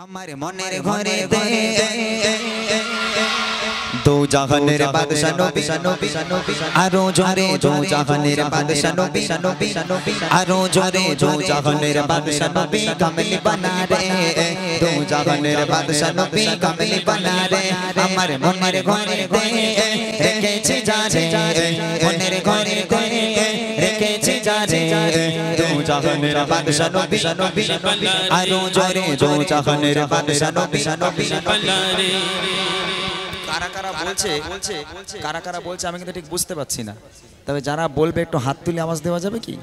আমার মনের ঘরে দো জাহানের বাদশা নবী আরো জোরে দো জাহানের বাদশা নবী আরো জোরে দো জাহানের বাদশা নবী কামলি বানা রে দো জাহানের বাদশা নবী কামলি বানা রে আমার মনের ঘরে রেখেছি জানে মনের ঘরে রেখেছি জানে দো জাহানের বাদশা নবী আরো জোরে দো জাহানের বাদশা নবী কারা কারা বলছে আমি কিন্তু ঠিক বুঝতে পারছি না, তবে যারা বলবে একটু হাত তুলে আওয়াজ দেওয়া যাবে কি?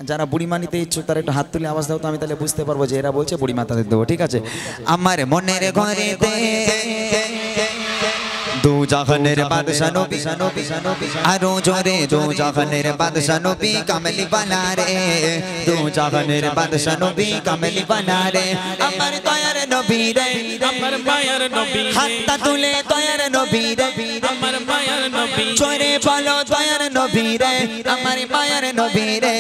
যারা বুড়িমা নিতে ইচ্ছুক তারা একটু হাত তুলে আওয়াজ দাও, তো আমি তাহলে বুঝতে পারবো যে এরা বলছে বুড়িমা তাদের দেবো। ঠিক আছে, আমার মনের ঘরে দো জাহানের বাদশা নবী আরো জোরে দো জাহানের বাদশা নবী কামলি বানা রে দো জাহানের বাদশা নবী কামলি বানা রে আমার দয়ার নবী রে আমার মায়ার নবী হাতটা তুলে দয়ার নবী রে আমার মায়ার নবী চোরে বলো দয়ার নবী রে আমার মায়ার নবী রে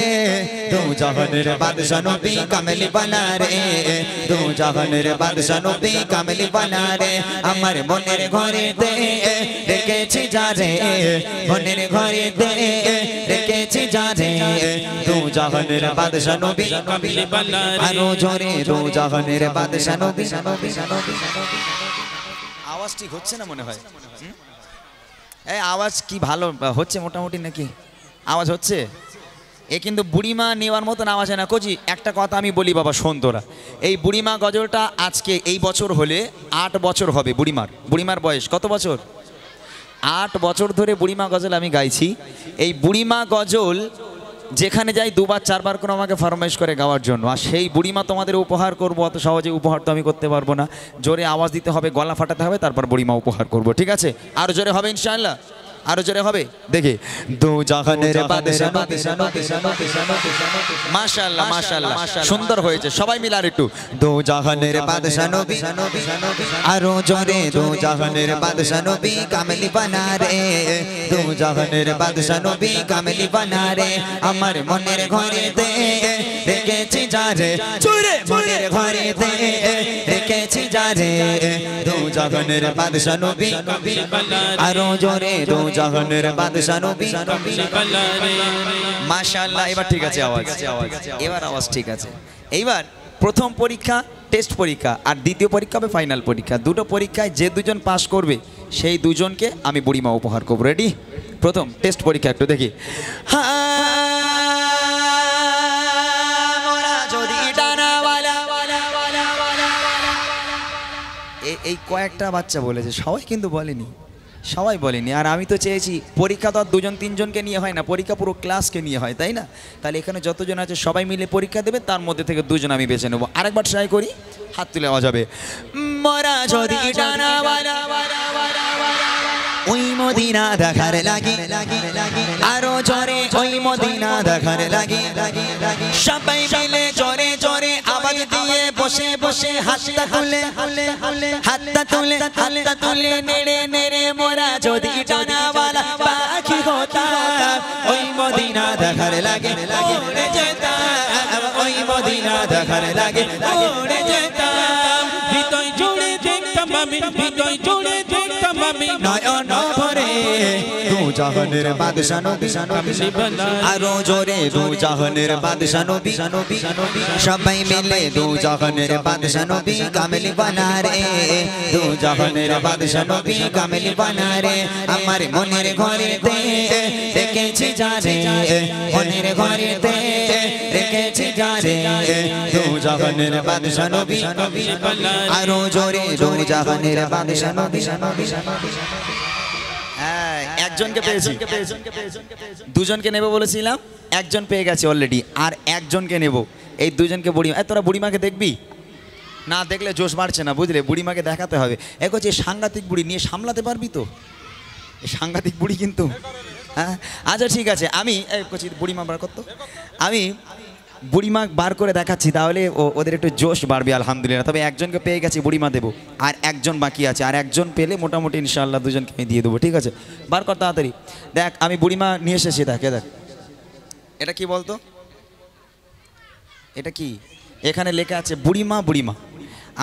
দো জাহানের বাদশা নবী কামলি বানা রে দো জাহানের বাদশা নবী কামলি বানা রে আমার মনের ঘরে রেখেছি জানে মনের ঘরে রেখেছি জানে দো জাহানের বাদশা নবী আরো জোরে দো জাহানের বাদশা নবী। আওয়াজ ঠিক হচ্ছে না মনে হয়? এই আওয়াজ কি ভালো হচ্ছে মোটামুটি নাকি? আওয়াজ হচ্ছে? এ কিন্তু বুড়িমা নেওয়ার মতন আওয়াজ হয় না কোচি। একটা কথা আমি বলি বাবা, শোন তোরা, এই বুড়িমা গজলটা আজকে এই বছর হলে 8 বছর হবে। বুড়িমার বয়স কত বছর? 8 বছর ধরে বুড়িমা গজল আমি গাইছি। এই বুড়িমা গজল যেখানে যাই 2বার 4বার করে আমাকে ফরমাইশ করে গাওয়ার জন্য, আর সেই বুড়িমা তোমাদের উপহার করবো। অত সহজে উপহার তো আমি করতে পারবো না, জোরে আওয়াজ দিতে হবে, গলা ফাটাতে হবে, তারপর বুড়িমা উপহার করবো। ঠিক আছে, আরো জোরে হবে ইনশাআল্লাহ, আরো জোরে হবে। দেখে দো জাহানের বাদশা মাশাআল্লাহ মাশাআল্লাহ সুন্দর হয়েছে, সবাই মিলে আর একটু দো জাহানের বাদশা নবী আরো জোরে দো জাহানের বাদশা নবী কামলি বানা রে দো জাহানের বাদশা নবী কামলি বানা রে আমার মনের ঘরে রেখেছি জানে চুরে মনের ঘরে রেখেছি জানে দো জাহানের বাদশা নবী আরো জোরে দো জাহানের বাদশা নবী মাশাআল্লাহ। এবার ঠিক আছে আওয়াজ, এবার আওয়াজ ঠিক আছে। এইবার প্রথম পরীক্ষা টেস্ট পরীক্ষা, আর দ্বিতীয় পরীক্ষা হবে ফাইনাল পরীক্ষা। দুটো পরীক্ষায় যে দুজন পাস করবে সেই দুজনকে আমি বুড়িমা উপহার করব। রেডি? প্রথম টেস্ট পরীক্ষা একটু দেখি। এই কয়েকটা বাচ্চা বলেছে, সবাই কিন্তু বলেনি, সবাই বলেনি। আর আমি তো চেয়েছি পরীক্ষা তো আর 2-3জনকে নিয়ে হয় না, পরীক্ষা পুরো ক্লাসকে নিয়ে হয়, তাই না? তাহলে এখানে যতজন আছে সবাই মিলে পরীক্ষা দেবে, তার মধ্যে থেকে 2জন আমি বেছে নেবো। আরেকবার ট্রাই করি, হাত তুলে আওয়াজ হবে। মরা যদি ওই মদিনা দেখার লাগি আরো জোরে ওই মদিনা দেখার লাগি সবাই মিলে জোরে জোরে আওয়াজ দিয়ে বসে বসে হাতটা তুলে নেড়ে নেড়ে মোরা যদি ডানাওয়ালা পাখি হতাম ওই মদিনা দেখার লাগে উড়ে যেতাম ওই মদিনা দেখার লাগে উড়ে যেতাম হৃদয় জুড়ে দেখতাম আমি হৃদয় জুড়ে দেখতাম আমি নয়ন ভরে দো জাহানের বাদশা নবী আরো জোরে দো জাহানের বাদশা নবী সবাই মিলে দো জাহানের বাদশা নবী কামলি বানা রে দো জাহানের বাদশা নবী কামলি বানা রে আমার মনের ঘরে রেখেছি জানে মনের ঘরে রেখেছি জানে দো জাহানের বাদশা নবী আরো জোরে দো জাহানের বাদশা নবী। একজনকে পেয়েছি, দুজনকে নেব বলেছিলাম, একজন পেয়ে গেছে অলরেডি, আর একজনকে নেব। এই দুজনকে বুড়িমা, তোরা বুড়িমাকে দেখবি না? দেখলে জোশ বাড়ছে না, বুঝলে? বুড়িমাকে দেখাতে হবে। যে সাংঘাতিক বুড়ি নিয়ে সামলাতে পারবি তো? সাংঘাতিক বুড়ি কিন্তু। হ্যাঁ আচ্ছা ঠিক আছে, আমি বুড়িমা বার করতো, আমি বুড়িমা বার করে দেখাচ্ছি, তাহলে ওদের একটু জোশ বাড়বে আলহামদুলিল্লাহ। তবে একজনকে পেয়ে গেছি, বুড়িমা দেবো, আর একজন বাকি আছে, আর একজন পেলে মোটামুটি ইনশাআল্লাহ দুজনকে আমি দিয়ে দেবো। ঠিক আছে, বার কর তাড়াতাড়ি। দেখ আমি বুড়িমা নিয়ে এসেছি, দেখ এটা কি বলতো? এটা কি? এখানে লেখা আছে বুড়িমা বুড়িমা,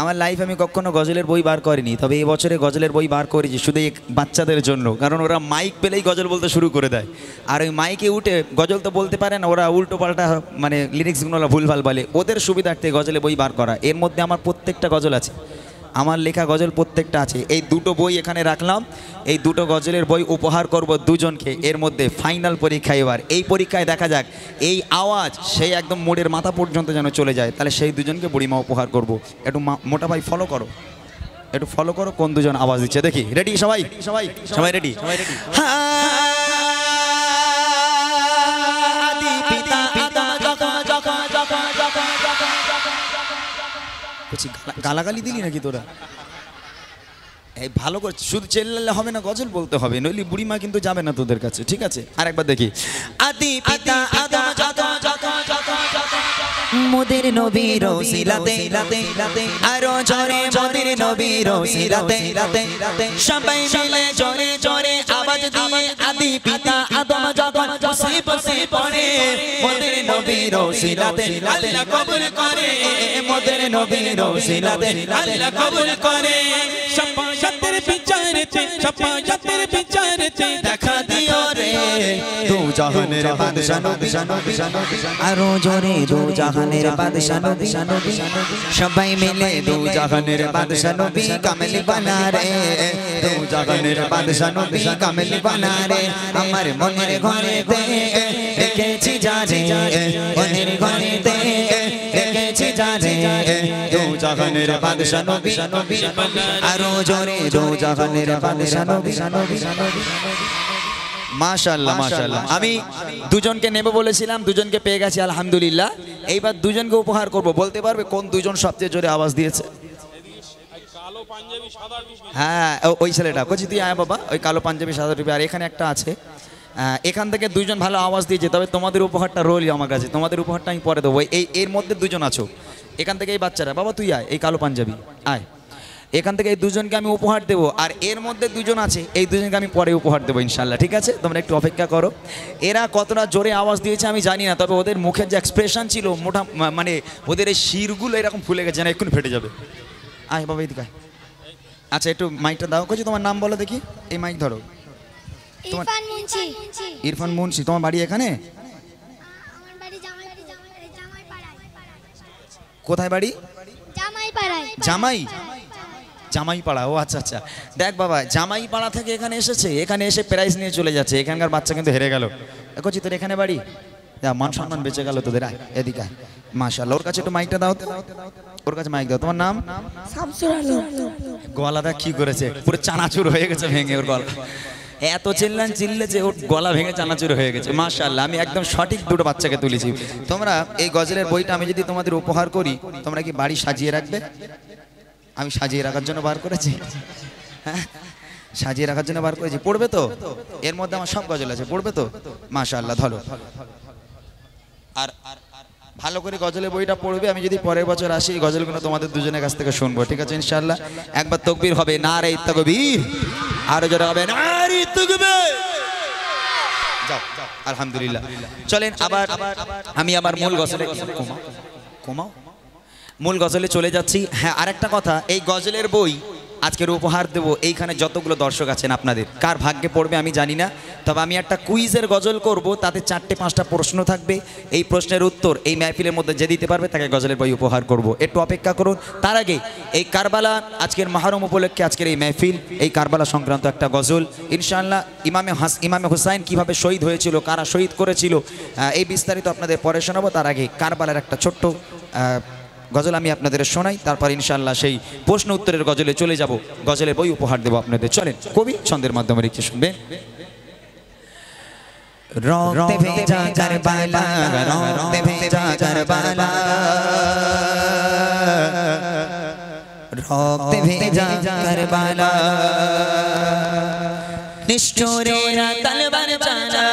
আমার লাইফ আমি কখনো গজলের বই বার করিনি, তবে এই বছরে গজলের বই বার করেছি শুধু এই বাচ্চাদের জন্য, কারণ ওরা মাইক পেলেই গজল বলতে শুরু করে দেয়। আর ওই মাইকে উঠে গজল তো বলতে পারে না, ওরা উল্টো পাল্টা মানে লিরিক্সগুলো ভুলভাল বলে, ওদের সুবিধার্থে গজলে বই বার করা। এর মধ্যে আমার প্রত্যেকটা গজল আছে, আমার লেখা গজল প্রত্যেকটা আছে। এই দুটো বই এখানে রাখলাম, এই দুটো গজলের বই উপহার করব দুজনকে। এর মধ্যে ফাইনাল পরীক্ষা এবার, এই পরীক্ষায় দেখা যাক এই আওয়াজ সেই একদম মোড়ের মাথা পর্যন্ত যেন চলে যায়, তাহলে সেই দুজনকে বুড়িমা উপহার করব। একটু মোটা ভাই ফলো করো, একটু ফলো করো কোন দুজন আওয়াজ দিচ্ছে দেখি। রেডি সবাই? সবাই সবাই রেডি? সবাই রেডি? গালাগালি দিলি নাকি তোরা? এই ভালো করে শুধু চেল্লালে হবে না, গজল বলতে হবে, নইলে বুড়িমা কিন্তু যাবে না তোদের কাছে, ঠিক আছে? আরেকবার দেখি। আদি পিতা আদম যত যত যত মোদের নবীর ওসিলাতে আরো জোরে মোদের নবীর ওসিলাতে সবাই মিলে জোরে জোরে আওয়াজ দিয়ে আদি পিতা আদম যখন মুসিবতে পড়ে মোদের নবীর ওসিলাতে আল্লাহ কবুল করে, মোদের নবীর ওসিলাতে আল্লাহ কবুল করে। শাফায়াতের বিচারেতে শাফায়াতের বিচারেতে দেখা দিও রে দু জাহানের বাদশা নবী আরো জোরে দু জাহানের বাদশা নবী সবাই মিলে দু জাহানের বাদশা নবী কামেল বানা রে, দু জাহানের বাদশা নবী কামেল বানা রে। আমার মনের ঘরেতে রেখেছি জানে, মনের ঘরেতে রেখেছি জানে দু জাহানের বাদশা নবী আরো জোরে দু জাহানের বাদশা নবী। মাশাআল্লাহ মাশাআল্লাহ। আমি দুজনকে নেব বলেছিলাম, দুজনকে পেয়ে গেছি আলহামদুলিল্লাহ। এইবার দুজনকে উপহার করব। বলতে পারবে কোন দুজন সবচেয়ে জোরে আওয়াজ দিয়েছে? হ্যাঁ ওই ছেলেটা, কচি তুই আয় বাবা, ওই কালো পাঞ্জাবি সাদা টুপি। আর এখানে একটা আছে, এখান থেকে দুজন ভালো আওয়াজ দিয়েছে, তবে তোমাদের উপহারটা রোলই আমার কাছে, তোমাদের উপহারটা আমি পরে দেবো। এর মধ্যে দুজন আছো এখান থেকে, এই বাচ্চারা, বাবা তুই আয়, এই কালো পাঞ্জাবি আয়, এখান থেকে এই দুজনকে আমি উপহার দেবো। আর এর মধ্যে দুজন আছে, এই দুজনকে আমি পরে উপহার দেবো ইনশাল্লাহ, ঠিক আছে? তোমরা একটু অপেক্ষা করো। এরা কতটা জোরে আওয়াজ দিয়েছে আমি জানি না, তবে ওদের মুখের যে এক্সপ্রেশন ছিল মোটা, মানে ওদের এই শিরগুলো এরকম ফুলে গেছে না, এক্ষুনি ফেটে যাবে। আয় বাবা এদিকে। আচ্ছা একটু মাইকটা দাও। কচি তোমার নাম বলো দেখি, এই মাইক ধরো। ইরফান মুন্সি। ইরফান মুন্সি। তোমার বাড়ি এখানে? আমার বাড়ি জামাইপাড়ায়। কোথায় বাড়ি? জামাইপাড়ায়। জামাইপাড়া, ও আচ্ছা আচ্ছা। দেখ বাবা, জামাইপাড়া থেকে এখানে এসেছে, এখানে এসে প্রাইজ নিয়ে চলে যাচ্ছে। এখানকার বাচ্চা কিন্তু হেরে গেল। কচি তোর এখানে বাড়ি? মান সম্মান বেঁচে গেল তোদের। এদিকে মাশাআল্লাহ। ওর কাছে একটু মাইকটা দাও, ওর কাছে মাইক দাও। তোমার নাম? শামসুর আলম। গলাটা কি করেছে, পুরো চানাচুর হয়ে গেছে ভেঙে ওর গলা। এত চিল্লেছে ওর গলা ভেঙে চানাচুর হয়ে গেছে। মাশাআল্লাহ, আমি একদম সঠিক দুটো বাচ্চাকে তুলেছি। তোমরা এই গজলের বইটা আমি যদি তোমাদের উপহার করি, তোমরা কি বাড়ি সাজিয়ে রাখবে? আমি সাজিয়ে রাখার জন্য বার করেছি, হ্যাঁ সাজিয়ে রাখার জন্য বার করেছি। পড়বে তো? এর মধ্যে আমার সব গজল আছে, পড়বে তো? মাশাআল্লাহ, ধরো। আর ভালো করে গজলের বইটা পড়বে। আমি যদি পরের বছর আসি, এই গজলগুলো তোমাদের দুজনের কাছ থেকে শুনবো, ঠিক আছে ইনশাআল্লাহ? একবার তাকবীর হবে, নারে তাকবীর, আর জোরে হবে নারে তাকবীর। যাও আলহামদুলিল্লাহ। চলেন আবার আমি আমার মূল গজলে কমাও মূল গজলে চলে যাচ্ছি। হ্যাঁ আরেকটা কথা, এই গজলের বই আজকের উপহার দেবো এইখানে যতগুলো দর্শক আছেন আপনাদের, কার ভাগ্যে পড়বে আমি জানি না, তবে আমি একটা কুইজের গজল করব, তাতে 4-5টা প্রশ্ন থাকবে। এই প্রশ্নের উত্তর এই মাহফিলের মধ্যে যে দিতে পারবে তাকে গজলের বই উপহার করব। একটু অপেক্ষা করুন। তার আগে এই কারবালা, আজকের মহরম উপলক্ষে আজকের এই মাহফিল, এই কারবালা সংক্রান্ত একটা গজল ইনশাআল্লাহ। ইমামে হুসাইন কিভাবে শহীদ হয়েছিল, কারা শহীদ করেছিল, এই বিস্তারিত আপনাদের পরে শোনাবো। তার আগে কারবালার একটা ছোট্ট গজল আমি আপনাদের শোনাই, তারপর ইনশাআল্লাহ সেই প্রশ্ন উত্তরের গজলে চলে যাব। গজলের বই উপহার দেব আপনাদের। চলেন কবি ছন্দের মাধ্যমে লিখে শুনবেন। রক্তে ভেজা কারবালা, রক্তে ভেজা কারবালা, রক্তে ভেজা কারবালা, নিষ্ঠুরেরা তলবার চালা,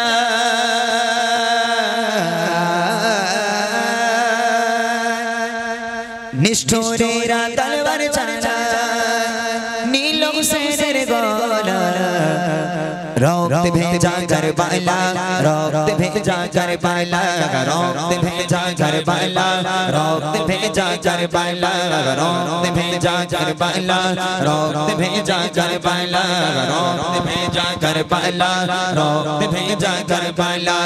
নিষ্ঠুরেরা তলবার চালা, নীল হুসেনের গলা, रक्त भेजा करबला रक्त भेजा करबला रक्त भेजा करबला रक्त भेजा करबला रक्त भेजा करबला रक्त भेजा करबला रक्त भेजा करबला रक्त भेजा करबला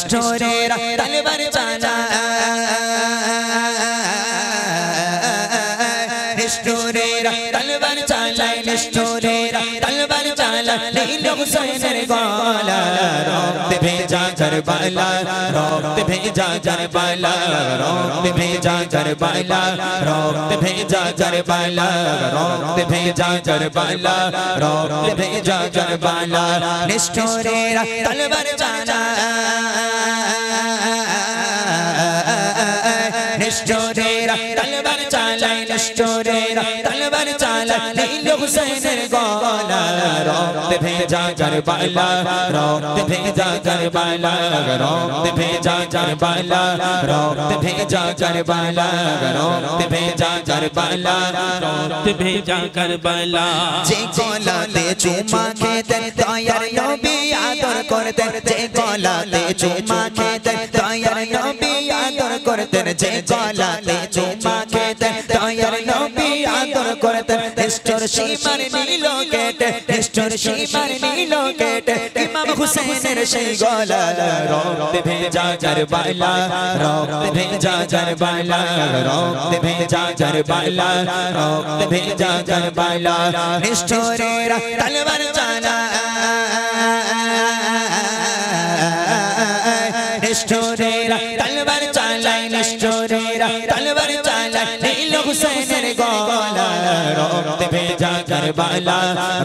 स्टोरेरा तलवार चला स्टोरेरा तलवार चला स्टोरेरा तलवार चला नील हुसैन गोला रक्त भेजा करबला रक्त भेजा करबला रक्त भेजा करबला रक्त भेजा करबला रक्त भेजा करबला रक्त भेजा करबला स्टोरेरा तलवार चला स्टोरेरा तलवार चला स्टोरेरा तलवार चला नील हुसैन गोला रक्त भेजा करबला रक्त भेजा करबला रक्त भेजा करबला रक्त भेजा करबला रक्त भेजा करबला रक्त भेजा करबला যে গলাতে চুমা খেতেন দয়ার নবী আদর করতেন যে গলাতে চুমা খেতেন দয়ার নবী আদর করতেন যে গলাতে চুমা খেতেন দয়ার নবী আদর করতেন স্টোর সীমার নীল কেটে স্টোর সীমার নীল কেটে ইমাম হুসেনের সেই গলা রক্ত ভেজা করবলা রক্ত ভেজা করবলা রক্ত ভেজা করবলা রক্ত ভেজা করবলা স্টোরেরা তলবার চালা স্টোরেরা তলবার চালাই স্টোরেরা তলবার চালা নীল হুসैन গোলা রক্ত ভেজা করবলা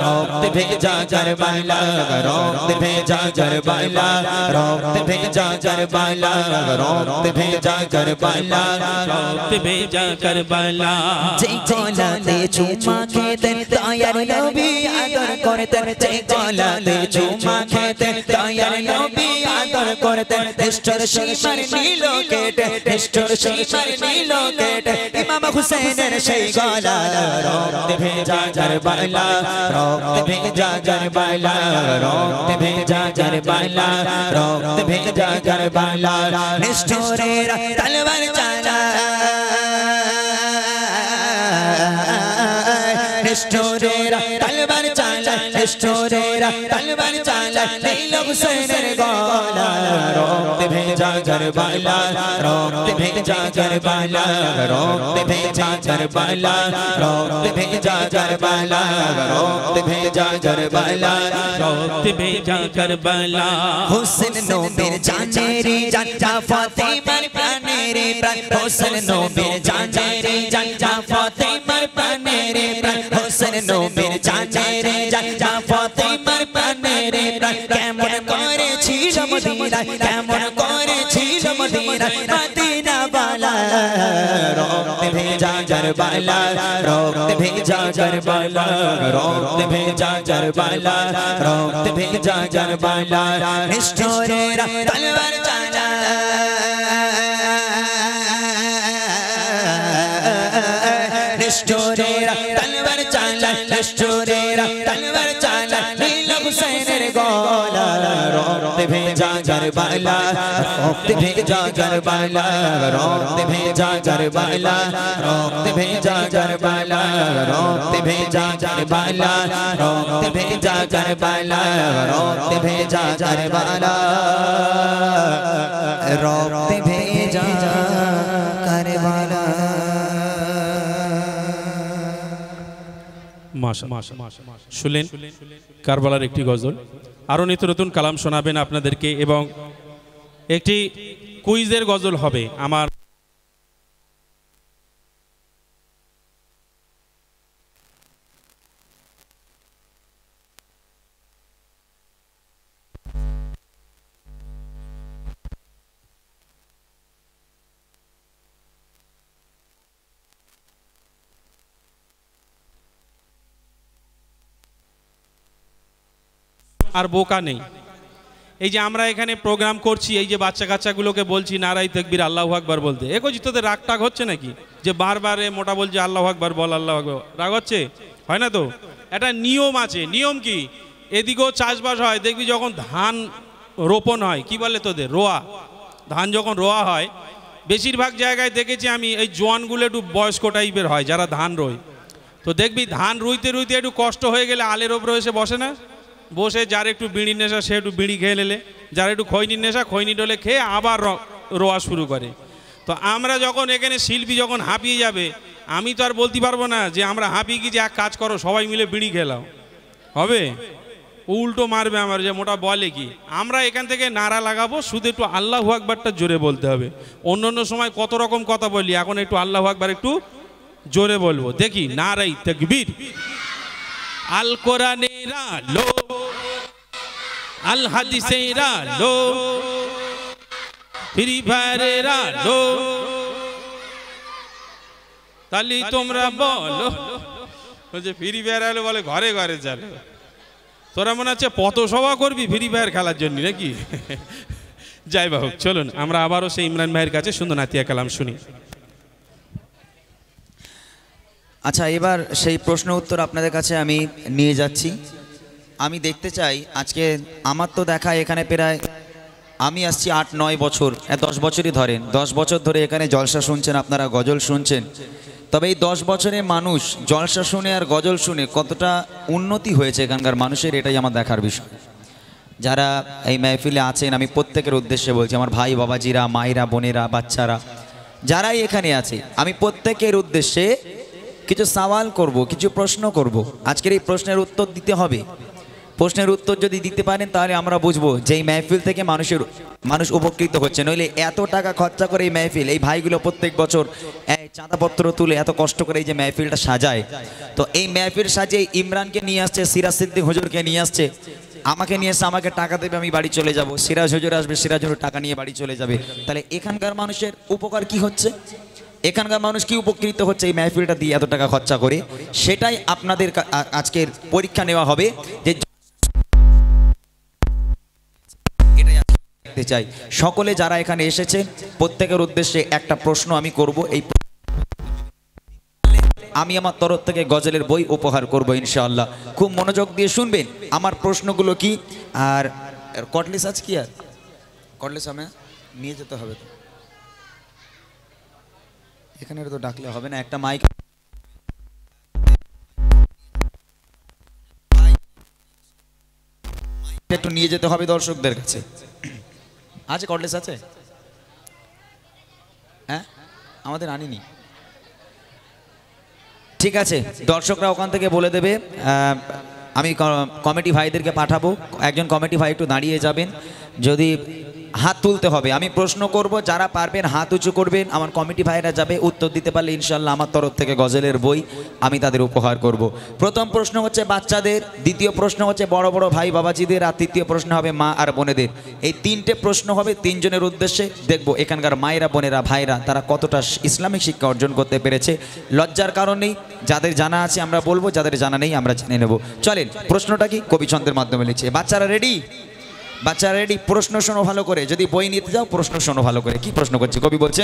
রক্ত ভেজা করবলা রক্ত ভেজা করবলা রক্ত ভেজা করবলা রক্ত ভেজা করবলা रक्त भेजा करबला যে গলাতে চুমা খেতেন দয়ার নবী আদর করতেন যে গলাতে চুমা খেতেন দয়ার নবী আদর করতেন স্টোর সীমার নীল কেটে স্টোর সীমার নীল কেটে ইমাম হুসैनের সেই গলা রক্ত ভেজা করবলা রক্ত ভেজা করবলা রক্ত ভেজা করবলা রক্ত ভেজা করবলা স্টোরেরা তলবার চালা স্টোরেরা তলবার চালা স্টোরেরা তলবার চালা নীল হুসैनের গলা রক্ত ভেজা করবলা রক্ত ভেজা করবলা রক্ত ভেজা করবলা রক্ত ভেজা করবলা রক্ত ভেজা করবলা रक्त भेजा करबला হোসেন নবীর জানের জান ফাতেমার প্রাণের প্রাণ হোসেন নবীর জানের জান ফাতেমার প্রাণের প্রাণ হোসেন নবীর জানের জান ফাতেমার প্রাণের প্রাণ কেমন করেছিল মদিনায় কেমন করেছিল মদিনায় মদিনা বালা রক্ত ভেজা করবলা রক্ত ভেজা করবলা রক্ত ভেজা করবলা রক্ত ভেজা করবলা স্টোরেরা তলবার চালা স্টোরেরা তলবার চালা স্টোরেরা তলবার চালা নীল হুসैनের গলা রক্ত ভেজা করবলা রক্ত ভেজা করবলা রক্ত ভেজা করবলা রক্ত ভেজা করবলা রক্ত ভেজা করবলা রক্ত ভেজা করবলা রক্ত ভেজা করবলা রক্ত ভেজা করবলা শুনলেন কারবালার একটি গজল। আরও নিত্য নতুন কালাম শোনাবেন আপনাদেরকে এবং একটি কুইজের গজল হবে। আমার আর বোকা নেই। এই যে আমরা এখানে প্রোগ্রাম করছি, এই যে বাচ্চা কাচ্চাগুলোকে বলছি নারাই তাকবীর আল্লাহু আকবার বলতে, একই তোদের রাগ টাগ হচ্ছে নাকি? যে বারবার মোটা বলছে আল্লাহু আকবার বল, আল্লাহু আকবার, রাগ হচ্ছে? হয় না তো? একটা নিয়ম আছে। নিয়ম কি? এদিকেও চাষবাস হয়, দেখবি যখন ধান রোপণ হয়, কি বলে তোদের রোয়া, ধান যখন রোয়া হয় বেশিরভাগ জায়গায় দেখেছি আমি এই জোয়ানগুলো একটু বয়স্ক টাইপের হয় যারা ধান রোয়। তো দেখবি ধান রুইতে রুইতে একটু কষ্ট হয়ে গেলে আলের ওপরে এসে বসে না, বসে যার একটু বিড়ির নেশা সে একটু বিড়ি খেয়ে নিলে, যার একটু খৈনির নেশা খৈনি ডলে খেয়ে আবার রোয়া শুরু করে। তো আমরা যখন এখানে শিল্পী যখন হাঁপিয়ে যাবে, আমি তো আর বলতে পারবো না যে আমরা হাঁপিয়ে গিয়ে যে এক কাজ করো সবাই মিলে বিড়ি খেলাও, হবে? উল্টো মারবে আমার, যে মোটা বলে কি আমরা এখান থেকে নারা লাগাবো, শুধু একটু আল্লাহু আকবারটা জোরে বলতে হবে। অন্য অন্য সময় কত রকম কথা বলি, এখন একটু আল্লাহু আকবার একটু জোরে বলবো। দেখি নারাই তাকবীর। আল কোরআনের আলো, আল হাদিসের আলো, ফ্রি ফায়ারের আলো, তালি তোমরা বলো। বলছে ফ্রি ফায়ার আলো, বলে ঘরে ঘরে চলে। তোরা মনে হচ্ছে পথসভা করবি ফ্রি ফায়ার খেলার জন্য নাকি? যাই হোক, চলুন আমরা আবারও সেই ইমরান ভাইয়ের কাছে সুন্দর নাতিয়া কালাম শুনি। আচ্ছা, এবার সেই প্রশ্ন উত্তর আপনাদের কাছে আমি নিয়ে যাচ্ছি। আমি দেখতে চাই, আজকে আমার তো দেখা এখানে প্রায় আমি আসছি 8-9 বছর, 10 বছরই ধরেন, 10 বছর ধরে এখানে জলসা শুনছেন আপনারা, গজল শুনছেন। তবে এই 10 বছরে মানুষ জলসা শুনে আর গজল শুনে কতটা উন্নতি হয়েছে এখানকার মানুষের, এটাই আমার দেখার বিষয়। যারা এই মেহফিলে আছেন আমি প্রত্যেকের উদ্দেশ্যে বলছি, আমার ভাই বাবাজিরা, মায়েরা, বোনেরা, বাচ্চারা যারাই এখানে আছে, আমি প্রত্যেকের উদ্দেশ্যে কিছু সওয়াল করব, কিছু প্রশ্ন করব। আজকের এই প্রশ্নের উত্তর দিতে হবে। প্রশ্নের উত্তর যদি দিতে পারেন তাহলে আমরা বুঝবো যে এই মেহফিল থেকে মানুষ উপকৃত হচ্ছে। নইলে এত টাকা খরচা করে এই মেহফিল, এই ভাইগুলো প্রত্যেক বছর চাঁদাপত্র তুলে এত কষ্ট করে এই যে মেহফিলটা সাজায়, তো এই মেহফিল সাজিয়ে ইমরানকে নিয়ে আসছে, সিরাজ সিদ্দিক হুজুরকে নিয়ে আসছে, আমাকে নিয়ে এসে আমাকে টাকা দেবে, আমি বাড়ি চলে যাব। সিরাজ হুজুর আসবে, সিরাজ হুজুর টাকা নিয়ে বাড়ি চলে যাবে। তাহলে এখানকার মানুষের উপকার কি হচ্ছে, এখানকার মানুষ কি উপকৃত হচ্ছে এই মেহফিলটা দিয়ে এত টাকা খরচা করে, সেটাই আপনাদের আজকের পরীক্ষা নেওয়া হবে। যে দেখতে চাই সকলে যারা এখানে এসেছে প্রত্যেকের উদ্দেশ্যে একটা প্রশ্ন আমি করব। এই আমি আমার তরফ থেকে গজলের বই উপহার করব ইনশাআল্লাহ। খুব মনোযোগ দিয়ে শুনবেন আমার প্রশ্নগুলো কি। আর কটলিস আছে কি? আর কটলিস আমি নিয়ে যেতে হবে তো, এখানে তো ডাকলে হবে না, একটা মাইক একটু নিয়ে যেতে হবে দর্শকদের কাছে। আছে কটলেস আছে? হ্যাঁ, আমাদের আনিনি। ঠিক আছে, দর্শকরা ওখান থেকে বলে দেবে। আমি কমিটি ভাইদেরকে পাঠাবো, একজন কমিটি ভাই একটু দাঁড়িয়ে যাবেন, যদি হাত তুলতে হবে, আমি প্রশ্ন করব, যারা পারবেন হাত উঁচু করবেন, আমার কমিটি ভাইরা যাবে, উত্তর দিতে পারলে ইনশাল্লাহ আমার তরফ থেকে গজলের বই আমি তাদের উপহার করব। প্রথম প্রশ্ন হচ্ছে বাচ্চাদের, দ্বিতীয় প্রশ্ন হচ্ছে বড় বড় ভাই বাবাজিদের, আর তৃতীয় প্রশ্ন হবে মা আর বোনেদের। এই তিনটে প্রশ্ন হবে তিনজনের উদ্দেশ্যে। দেখব এখানকার মায়েরা, বোনেরা, ভাইরা তারা কতটা ইসলামিক শিক্ষা অর্জন করতে পেরেছে। লজ্জার কারণ নেই, যাদের জানা আছে আমরা বলবো, যাদের জানা নেই আমরা জেনে নেব। চলেন, প্রশ্নটা কি কবিছন্দের মাধ্যমে লিখছে। বাচ্চারা রেডি? বাচ্চারা রেডি? প্রশ্ন শোনো ভালো করে, যদি বই নিতে যাও প্রশ্ন শোনো ভালো করে। কি প্রশ্ন করছি? কবি বলছে,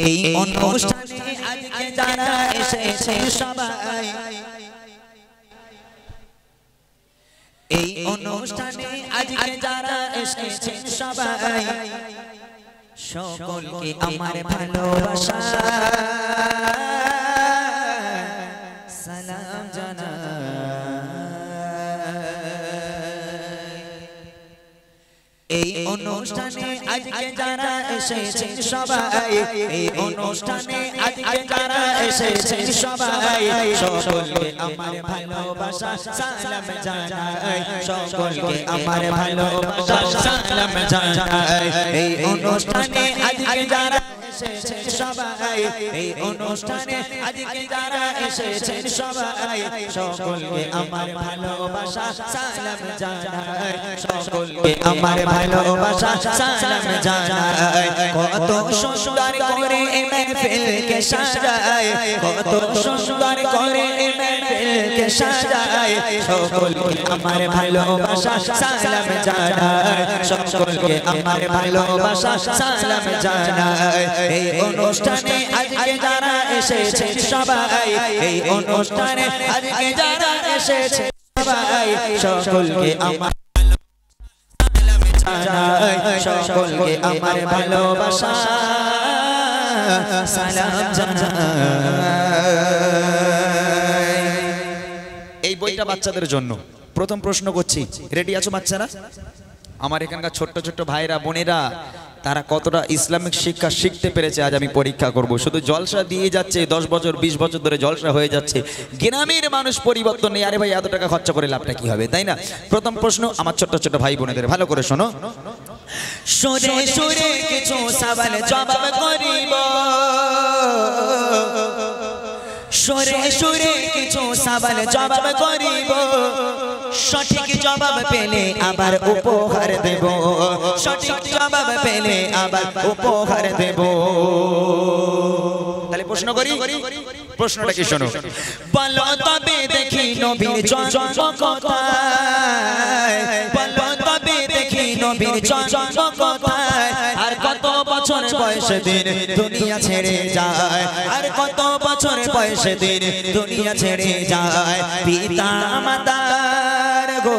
এই অনুষ্ঠানে আজকে যারা এসেছে সবাই, এই অনুষ্ঠানে আজকে যারা এসেছে সবাই, সকলকে আমার ভালোবাসা সালাম জানাই। এই অনুষ্ঠানে আজকে যারা এসেছে সবাই, এই অনুষ্ঠানে আজকে যারা এসেছে সবাই, সকলকে আমার ভালোবাসা সালাম জানাই, সকলকে আমার ভালোবাসা সালাম জানাই। এই অনুষ্ঠানে আজকে যারা এসেছে সবাই, এই অনুষ্ঠানে আজকে যারা এসেছে সবাই, সকলকে আমার ভালোবাসা সালাম জানাই, সকলকে আমার ভালোবাসা সালাম জানাই। কত সুন্দর করে এই মেহফিলকে সাজায়, কত সুন্দর করে এই মেহফিলকে সাজায়, সকলকে আমার ভালোবাসা সালাম জানাই, সকলকে আমার ভালোবাসা সালাম জানাই। এই অনুষ্ঠানে আজকে যারা এসেছে সবাই, এই অনুষ্ঠানে আজকে যারা এসেছে সবাই সকলকে আমার সকলকে আমার ভালোবাসা সালাম জানাই। এই বইটা বাচ্চাদের জন্য। প্রথম প্রশ্ন করছি, রেডি আছো বাচ্চারা? আমার এখানকার ছোট্ট ছোট্ট ভাইরা বোনেরা তারা কতটা ইসলামিক শিক্ষা শিখতে পেরেছে আজ আমি পরীক্ষা করব। শুধু জলসা দিয়ে যাচ্ছে, 10 বছর 20 বছর ধরে জলসা হয়ে যাচ্ছে, গ্রামের মানুষ পরিবর্তন নেই। আরে ভাই এত টাকা খরচা করে লাভটা কি হবে, তাই না? প্রথম প্রশ্ন আমার ছোট্ট ছোট্ট ভাই বোনেদের, ভালো করে শোনো। সুরে সুরে কিছু সওয়াল জবাব করিব, সুরে সুরে কিছু সওয়াল জবাব করিব, সঠিক জবাব পেলে আবার উপহার দেব, সঠিক জবাব পেলে আবার উপহার দেব। তাহলে প্রশ্ন করি, প্রশ্নটা কি শোনো। বলো তবে দেখি নবীর জন্ম কোথায়, বলো তবে দেখি নবীর জন্ম কোথায়, আর কত বছর বয়সে দিন দুনিয়া ছেড়ে যায়, আর কত বছর বয়সে দিন দুনিয়া ছেড়ে যায়। পিতা মাতার গো,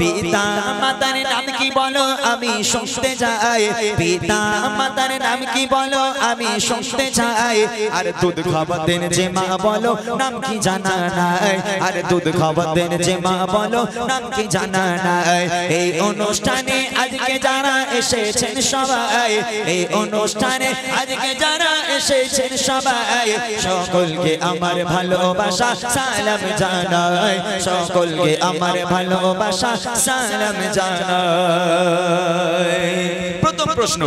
পিতা মাতার নাম কি বলো আমি শুনতে চাই, পিতা মাতার নাম কি বলো আমি শুনতে চাই। আর দুধ খাওয়াতেন যে মা বলো নাম কি জানা নাই, আর দুধ খাওয়াতেন যে মা বলো নাম কি জানা নাই। এই অনুষ্ঠানে আজকে যারা এসেছেন সবাই, এই অনুষ্ঠানে আজকে যারা এসেছেন সবাই, সকলকে আমার ভালোবাসা সালাম জানাই, সকলকে আমার ভালোবাসা সালাম জানাই। প্রথম প্রশ্ন,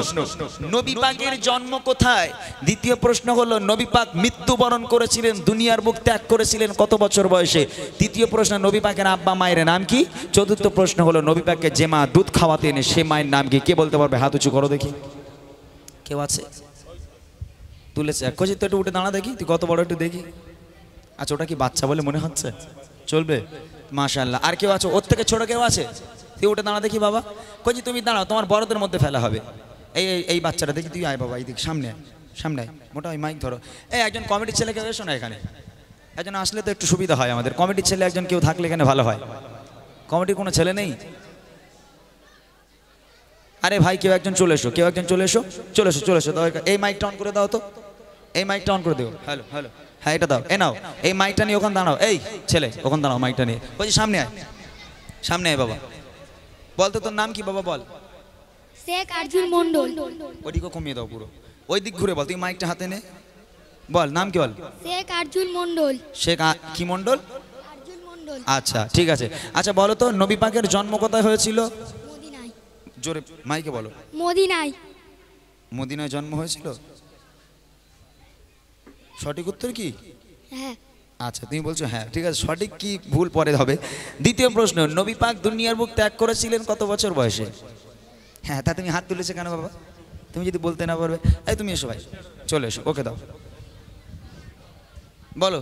নবী পাকের জন্ম কোথায়? দ্বিতীয় প্রশ্ন হলো নবী পাক মৃত্যুবরণ করেছিলেন, দুনিয়ার বুক ত্যাগ করেছিলেন কত বছর বয়সে? তৃতীয় প্রশ্ন, নবী পাকের আব্বা মায়ের নাম কি? চতুর্থ প্রশ্ন হলো নবী পাককে যে মা দুধ খাওয়াতেন সে মায়ের নাম কি? কে বলতে পারবে? হাত উঁচু করো দেখি, কেউ আছে? তুলেছে এক তো একটু উঠে দাঁড়া দেখি, তুই কত বড় একটু দেখি। আচ্ছা ওটা কি বাচ্চা বলে মনে হচ্ছে? চলবে, মাশাআল্লাহ। আর কেউ আছে ওর থেকে ছোট কেউ আছে? তুই উঠে দাঁড়া দেখি বাবা। কজি তুমি দাঁড়াও, তোমার বড়দের মধ্যে ফেলা হবে। এই এই বাচ্চাটা দেখি, তুই আয় বাবা, এই দিক সামনে আয়, সামনে আয়, মোটা ওই মাইক ধরো। এই একজন কমিটির ছেলে কেউ এসো না এখানে, একজন আসলে তো একটু সুবিধা হয় আমাদের। কমিটির ছেলে একজন কেউ থাকলে এখানে ভালো হয়। কমিটির কোনো ছেলে নেই? আরে ভাই কেউ একজন চলে এসো, কেউ একজন চলে এসো, চলে এসো, চলে এসো। এই মাইকটা অন করে দাও তো, এই মাইকটা অন করে দেও। হ্যালো হ্যালো, হ্যাঁ এটা দাও, এ নাও এই মাইকটা নিয়ে ওখানে দাঁড়াও। এই ছেলে ওখানে দাঁড়াও, মাইকটা নিয়ে বলছি সামনে আয়, সামনে আয় বাবা। বল তো তোর নাম কি বাবা? বল। শেখ আরজুল মন্ডল। ওইদিকে কমিয়ে দাও পুরো, ওই দিক ঘুরে বল। তুই মাইকটা হাতে নে, বল নাম কি? বল। শেখ আরজুল মন্ডল। শেখ কি মন্ডল? আরজুল মন্ডল। আচ্ছা ঠিক আছে। আচ্ছা বলো তো নবী পাকের জন্ম কোথায় হয়েছিল? মদিনায়। জোরে মাইকে বলো। মদিনায়। মদিনায় জন্ম হয়েছিল? সঠিক উত্তর কি? হ্যাঁ। আচ্ছা তুমি বলছো হ্যাঁ, ঠিক আছে। সঠিক কি ভুল পরে হবে। দ্বিতীয় প্রশ্ন, নবী পাক দুনিয়ার বুক ত্যাগ করেছিলেন কত বছর বয়সে? হ্যাঁ তা তুমি হাত তুলেছে কেন বাবা? তুমি যদি বলতে না পারবে, এই তুমি এসো ভাই, চলে এসো, ওকে দাও। বলো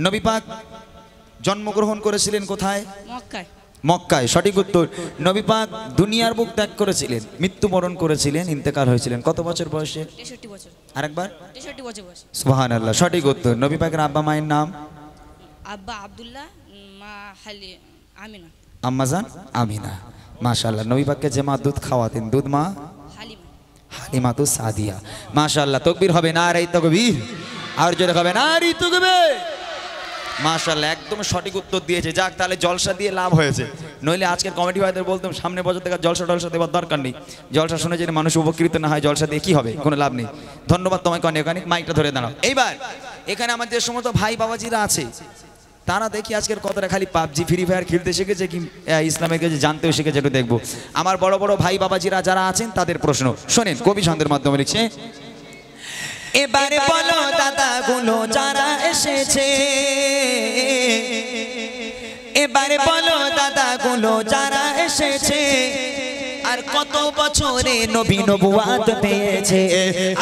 নবী পাক জন্মগ্রহণ করেছিলেন কোথায়? মক্কায়। মক্কায়, সঠিক উত্তর। নবী পাক দুনিয়ার বুক ত্যাগ করেছিলেন, মৃত্যুবরণ করেছিলেন, ইন্তেকাল হয়েছিলেন কত বছর বয়সে? 63 বছর। আরেকবার? 63 বছর বয়সে। সুবহানাল্লাহ, সঠিক উত্তর। নবী পাকের আব্বা মায়ের নাম? আব্বা আব্দুল্লাহ, মা আমিনা। আম্মাজান আমিনা, মাশাআল্লাহ। নবী পাককে যে মা দুধ খাওয়াতেন, দুধ মা হালিমা। হালিমাতু সাদিয়া, মাশাআল্লাহ। তাকবীর হবে, নারে তাকবীর, আর জোরে হবে নারে তাকবীর। মাশাআল্লাহ, একদম সঠিক উত্তর দিয়েছে। যাক তাহলে জলসা দিয়ে লাভ হয়েছে, নইলে আজকের কমিটি ভাইদের বলতাম সামনে বছর থেকে জলসা টলসা দেওয়ার দরকার নেই। জলসা শুনে যদি মানুষ উপকৃত না হয়, জলসা দিয়ে কি হবে? কোনো লাভ নেই। ধন্যবাদ তোমাকে অনেক অনেক। মাইকটা ধরে দাঁড়াও। এইবার এখানে আমার যে সমস্ত ভাই বাবাজিরা আছে তারা দেখি আজকের কতটা খালি পাবজি ফ্রি ফায়ার খেলতে শিখেছে কি ইসলামের কাছে জানতেও শিখেছে, একটু দেখবো। আমার বড় বড় ভাই বাবাজিরা যারা আছেন তাদের প্রশ্ন শোনেন, কবি ছন্দের মাধ্যমে লিখছে। এবারে বলো দাদাগুলো যারা এসেছে, এবারে বলো দাদাগুলো যারা এসেছে, আর কত বছরে নবী নবুয়াত পেয়েছে,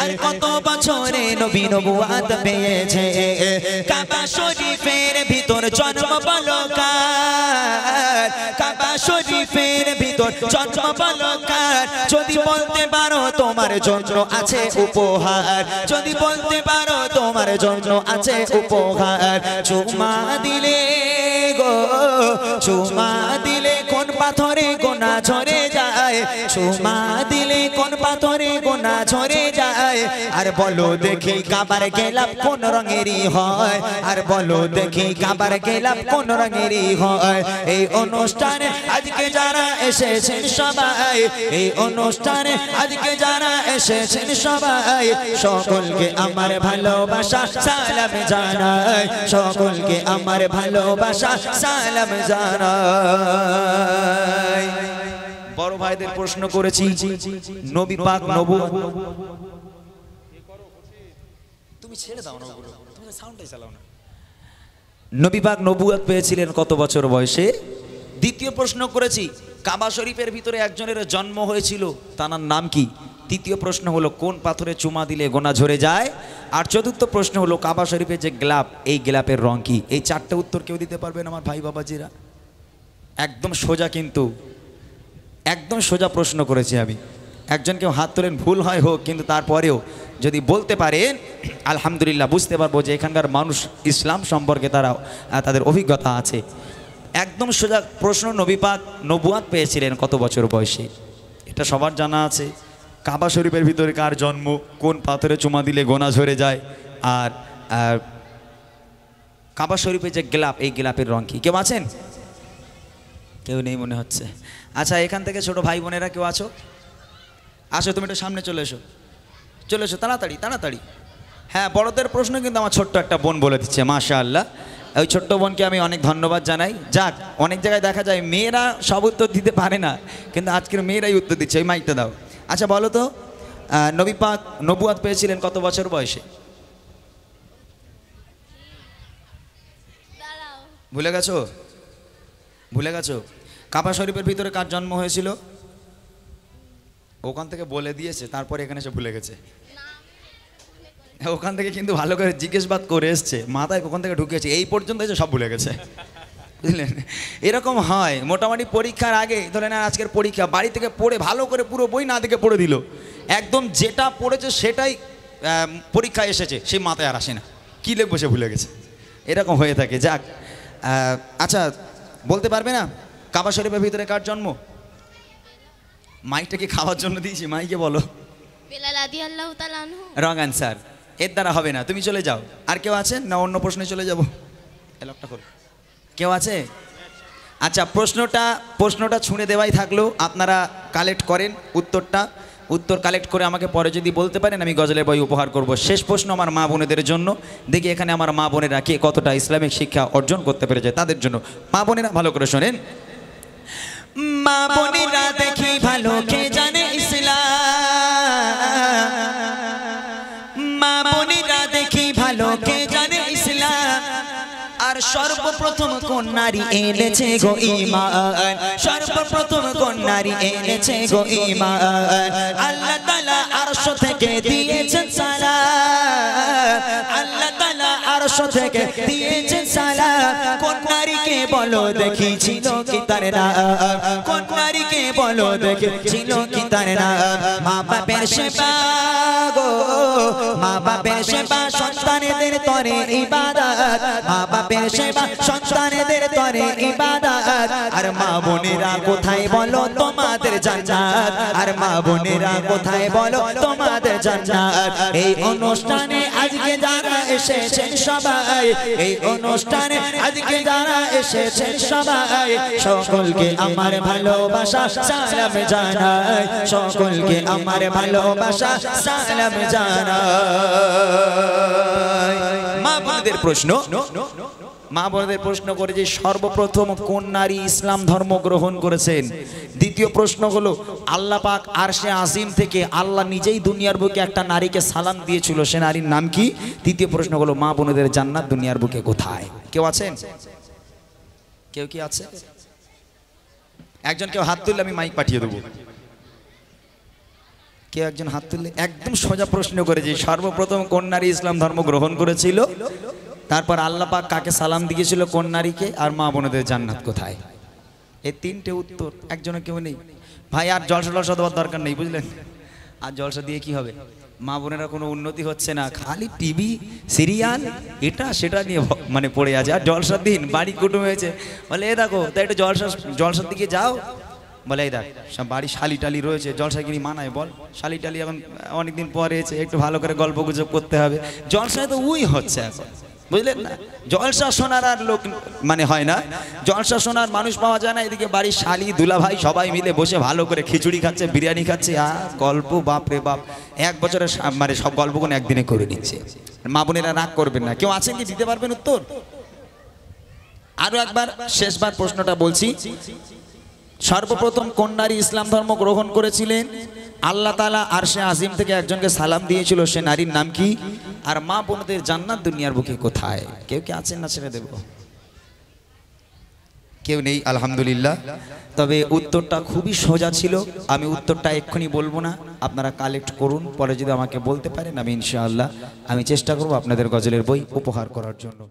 আর কত বছরে নবী নবুয়াত পেয়েছে। কাবা শরীফের ভিতর জন্ম বলো কার, কাবা শরীফের ভিতর গো জন্ম বলো কার, যদি বলতে পারো তোমার জন্য আছে উপহার, যদি বলতে পারো তোমার জন্য আছে উপহার। চুমা দিলে গো চুমা দিলে কোন পাথরে গোনা ঝরে যায়, চুমা দিলে কোন পাথরে গোনা ঝরে যায়। আর বলো দেখি কাবার গেলাপ কোন রঙেরই হয়, আর বলো দেখি কাবার গেলাপ কোন রঙেরই হয়। এই অনুষ্ঠানে আজকে যারা এসেছেন সবাই, এই অনুষ্ঠানে আজকে যারা এসেছেন সবাই, সকলকে আমার ভালোবাসা সালাম জানাই, সকলকে আমার ভালোবাসা সালাম জানাই। বড় ভাইদের প্রশ্ন করেছি, নবী পাক নবুয়ত, তুমি ছেড়ে দাও না ওগুলো, তুমি সাউন্ডটাই চালাও না। নবী পাক নবুয়ত পেয়েছিলেন কত বছর বয়সে? দ্বিতীয় প্রশ্ন করেছি, কাবা শরীফের ভিতরে একজনের জন্ম হয়েছিল, তার নাম কি? তৃতীয় প্রশ্ন হলো কোন পাথরে চুমা দিলে গোনা ঝরে যায়? আর চতুর্থ প্রশ্ন হলো কাবা শরীফের যে গ্লাপ, এই গ্লাপের রং কি? এই চারটে উত্তর কেউ দিতে পারবেন আমার ভাই বাবাজিরা? একদম সোজা, কিন্তু একদম সোজা প্রশ্ন করেছি আমি। একজন কেউ হাত তোলেন, ভুল হয় হোক, কিন্তু তারপরেও যদি বলতে পারেন আলহামদুলিল্লাহ, বুঝতে পারবো যে এখানকার মানুষ ইসলাম সম্পর্কে তাদের অভিজ্ঞতা আছে। একদম সোজা প্রশ্ন, নবী পাক নবুয়ত পেয়েছিলেন কত বছর বয়সে? এটা সবার জানা আছে। কাবা শরীফের ভিতরে কার জন্ম, কোন পাথরে চুমা দিলে গোনা ঝরে যায়, আর কাবা শরীফের যে গ্লাপ, এই গ্লাপের রং কি? কেউ আছেন? কেউ নেই মনে হচ্ছে। আচ্ছা, এখান থেকে ছোট ভাই বোনেরা কেউ আছো? আসো, তুমি একটু সামনে চলে এসো, চলে এসো তাড়াতাড়ি তাড়াতাড়ি। হ্যাঁ, বড়দের প্রশ্ন কিন্তু আমার ছোট্ট একটা বোন বলে দিচ্ছে, মাশাআল্লাহ। ওই ছোট্ট বোনকে আমি অনেক ধন্যবাদ জানাই। যাক, অনেক জায়গায় দেখা যায় মেয়েরা সব উত্তর দিতে পারে না, কিন্তু আজকের মেয়েরাই উত্তর দিচ্ছে। ওই মাইকটা দাও। আচ্ছা বলো তো, নবী পাক নবুয়ত পেয়েছিলেন কত বছর বয়সে? ভুলে গেছো? ভুলে গেছো? কাবা শরীফের ভিতরে কার জন্ম হয়েছিল? ওখান থেকে বলে দিয়েছে, তারপরে এখানে এসে ভুলে গেছে। ওখান থেকে কিন্তু ভালো করে জিজ্ঞেসবাদ করে এসছে, মাথায় ওখান থেকে ঢুকেছে, এই পর্যন্ত এসে সব ভুলে গেছে, বুঝলেন? এরকম হয়। মোটামুটি পরীক্ষার আগে ধরে না, আজকের পরীক্ষা, বাড়ি থেকে পড়ে ভালো করে পুরো বই না দেখে পড়ে দিল, একদম যেটা পড়েছে সেটাই পরীক্ষায় এসেছে, সেই মাথায় আর আসে না, কী লিখবো সে ভুলে গেছে। এরকম হয়ে থাকে। যাক, আচ্ছা বলতে পারবে না কাবা শরীফের ভিতরে কার জন্ম? মাইকটা কি খাওয়ার জন্য দিয়েছি? মাইকে বলো। বেলাল রাদিয়াল্লাহু তাআলা আনহু। রং অ্যান্সার, এর দ্বারা হবে না, তুমি চলে যাও। আর কেউ আছে না? অন্য প্রশ্নে চলে যাব। লকটা খোল। কেউ আছে? আচ্ছা, প্রশ্নটা ছুঁড়ে দেওয়াই থাকলো, আপনারা কালেক্ট করেন উত্তর কালেক্ট করে আমাকে পরে যদি বলতে পারেন আমি গজলের বই উপহার করব। শেষ প্রশ্ন আমার মা বোনেদের জন্য। দেখি এখানে আমার মা বোনেরা কে কতটা ইসলামিক শিক্ষা অর্জন করতে পেরেছে তাদের জন্য। মা বোনেরা ভালো করে শোনেন। মা বোনেরা দেখি ভালো কে জানে ইসলাম, মা বোনেরা দেখি ভালো কে জানে ইসলাম। আর সর্বপ্রথম কোন নারী এনেছে গো ঈমান, সর্বপ্রথম কোন নারী এনেছে গো ঈমান। আল্লাহ তাআলা আরশ থেকে দিয়েছেন সালাম, আল্লাহ তাআলা আরশ থেকে দিয়েছেন সালাম। কোন নারীকে বলো দেখি ছিল কি তার নাম, কোন নারীকে বলো দেখি ছিল কি তার নাম। মা বাপের সেবা গো, মা বাপের সেবা সন্তানেদের তরে ইবাদত, মা বাপের সেবা সন্তানেদের তরে ইবাদত। আর মা বোনেরা কোথায় বলো তোমাদের জান্নাত, আর মা বোনেরা কোথায় বলো তোমাদের জান্নাত। এই অনুষ্ঠানে আজকে যারা এসেছেন সবাই, এই অনুষ্ঠানে আজকে যারা এসেছেন সবাই, সকলকে আমার ভালোবাসা সালাম জানাই, সকলকে আমার ভালোবাসা সালাম জানাই। মা বোনদের প্রশ্ন, মা বোনদের প্রশ্ন করে যে সর্বপ্রথম কোন নারী ইসলাম ধর্ম গ্রহণ করেছেন। দ্বিতীয় প্রশ্ন হলো আল্লাহ পাক আরশে আজিম থেকে আল্লাহ নিজেই দুনিয়ার বুকে একটা নারীকে সালাম দিয়েছিল, সে নারীর নাম কি? তৃতীয় প্রশ্ন হলো মা বোনদের জান্নাত দুনিয়ার বুকে কোথায়? কেউ আছেন? কেউ কি আছে? একজন কেউ হাত তুললে আমি মাইক পাঠিয়ে দেবো। কেউ একজন হাত তুললে। একদম সোজা প্রশ্ন করেছি, সর্বপ্রথম কোন নারী ইসলাম ধর্ম গ্রহণ করেছিল, তারপর আল্লাহ পাক কাকে সালাম দিয়েছিল কোন নারীকে, আর মা বোনদের জান্নাত কোথায়? এই তিনটে উত্তর, একজনে কেউ নেই। ভাই আর জলসা টলসা দেওয়ার দরকার নেই, বুঝলেন? আর জলসা দিয়ে কি হবে? মা বোনেরা কোনো উন্নতি হচ্ছে না, খালি টিভি সিরিয়াল এটা সেটা নিয়ে মানে পড়ে আছে। আর জলসার দিন বাড়ি কুটুম হয়েছে, বলে এ দেখো তাই একটু জলসার দিকে যাও, বলে এই দেখ সব বাড়ি শালি টালি রয়েছে, জলসা কিনি মানায় বল? শালি টালি এখন অনেকদিন পরে এসে একটু ভালো করে গল্প গুজব করতে হবে। জলসায় তো উই হচ্ছে এখন, বুঝলেন না? জলসা শোনার আর লোক মানে হয় না, জলসা শোনার মানুষ পাওয়া যায় না। এদিকে বাড়ির শালি দুলাভাই সবাই মিলে বসে ভালো করে খিচুড়ি খাচ্ছে, বিরিয়ানি খাচ্ছে, গল্প বাপ রে বাপ, এক বছরের মানে সব গল্পগুলো একদিনে করে নিচ্ছে। মা বোনেরা রাগ করবেন না। কেউ আছেন কি দিতে পারবেন উত্তর? আরো একবার শেষবার প্রশ্নটা বলছি, সর্বপ্রথম কোন নারী ইসলাম ধর্ম গ্রহণ করেছিলেন? আল্লাহ তাআলা আরশে আজিম থেকে একজনকে সালাম দিয়েছিল, সে নারীর নাম কি? আর মা বোনদের জান্নাত দুনিয়ার বুকে কোথায়? কেউ কি আছেন না? ছেড়ে দেব, কেউ নেই আলহামদুলিল্লাহ। তবে উত্তরটা খুবই সোজা ছিল, আমি উত্তরটা এক্ষুনি বলবো না, আপনারা কালেক্ট করুন, পরে যদি আমাকে বলতে পারেন আমি ইনশাআল্লাহ আমি চেষ্টা করব আপনাদের গজলের বই উপহার করার জন্য।